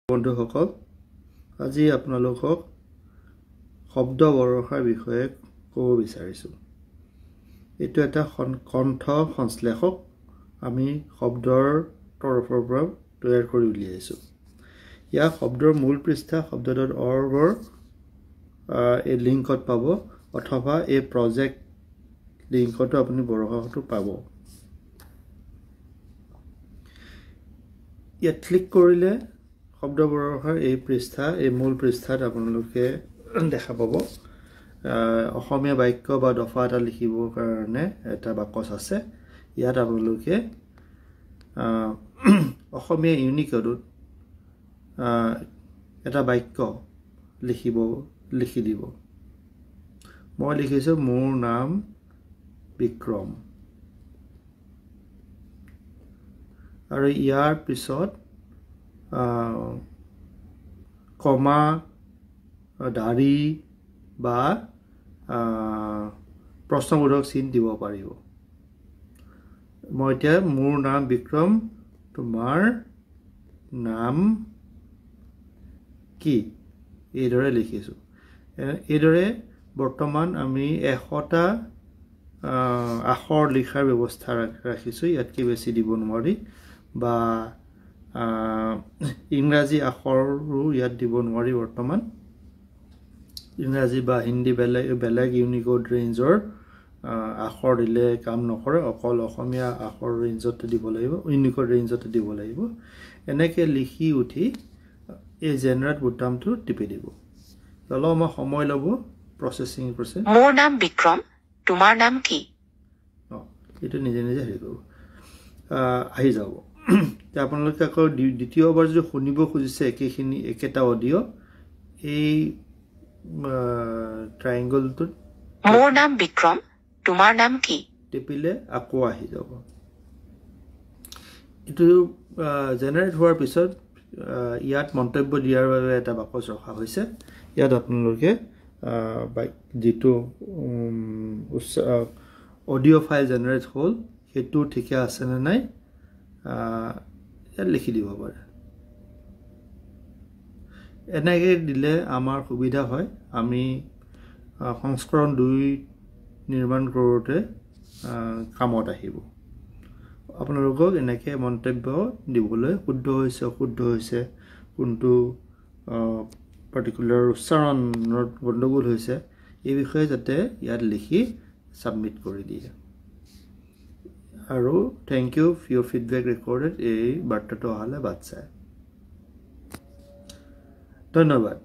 বন্ধুসকল আজি আপোনালোকক শব্দ বৰষাৰ বিষয়ে ক'ব বিচাৰিছো এটো এটা কণ্ঠ সংশ্লেষক আমি শব্দৰ তৰফৰ পৰা তৈয়াৰ কৰি উলিয়াইছো ইয়া শব্দৰ মূল পৃষ্ঠা শব্দ.org ৰ এই লিংকত পাব অথবা এই প্ৰজেক্ট লিংকত আপুনি বৰষাটো পাব ইয়াত ক্লিক কৰিলে শব্দ বৰষাৰ এই পৃষ্ঠা এই মূল পৃষ্ঠাত আপোনালোকে দেখা পাব অসমীয়া বাক্য বা দফা এটা লিখিবৰ কাৰণে এটা বাকচ আছে ইয়াত আপোনালোকে অসমীয়া ইউনিকোডত এটা বাক্য লিখি দিব মই লিখিছো মোৰ নাম বিক্ৰম আৰু ইয়াৰ পিছত কমা দাঢ়ি বা প্ৰশ্নবোধক চিন দিব পাৰিব মই এতিয়া মোৰ নাম বিক্ৰম তোমাৰ নাম কি এইদৰে লিখিছো এইদৰে বৰ্তমান আমি 100টা আখৰ লিখাৰ ব্যৱস্থা ৰাখিছো ইয়াতকৈ বেছি দিব নোৱাৰি বা ইংৰাজী আখৰো ইয়াত দিব নোৱাৰি বৰ্তমান ইংৰাজী বা হিন্দী বেলেগ ইউনিকোড ৰেঞ্জৰ আখৰ দিলে কাম নকৰে অকল অসমীয়া আখৰ ৰেঞ্জত দিব লাগিব ইউনিকোড ৰেঞ্জত দিব লাগিব এনেকৈ লিখি উঠি এই জেনাৰেট বুটামটো টিপি দিব অলপমান সময় ল'ব প্ৰসেসিং প্ৰসেস মোৰ নাম বিক্ৰম তোমাৰ নাম কি এটা নিজে নিজে হেৰি কৰিব আহি যাব আপোনালোকে আকৌ দ্বিতীয়বাৰ যদি শুনিব খুজিছে একেটা অডিও এই ট্ৰায়াঙ্গলটো মোৰ নাম বিক্ৰম তোমাৰ নাম কি টিপিলে আকৌ আহি যাব এটো জেনাৰেট হোৱাৰ পিছত ইয়াত মন্তব্য দিয়াৰ বাবে এটা বাকচ ৰখা হৈছে ইয়াত আপোনালোকে যেটো অডিও ফাইল জেনাৰেট হ'ল হেতু ঠিকে আছে নে নাই ইয়াত লিখি দিব পাৰে এনেকৈ দিলে আমাৰ সুবিধা হয় আমি সংস্কৰণ 2 নিৰ্মাণ কৰোঁতে কামত আহিব আপোনালোকক এনেকৈ মন্তব্য দিবলৈ শুদ্ধ হৈছে অশুদ্ধ হৈছে কোনটো পাৰ্টিকুলাৰ উচ্চাৰণৰ গণ্ডগোল হৈছে এই বিষয়ে যাতে ইয়াত লিখি সাবমিট কৰি দিয়ে আৰু thank you for your feedback recorded এই বাৰ্তাটো আহলে বাদ চাই ধন্যবাদ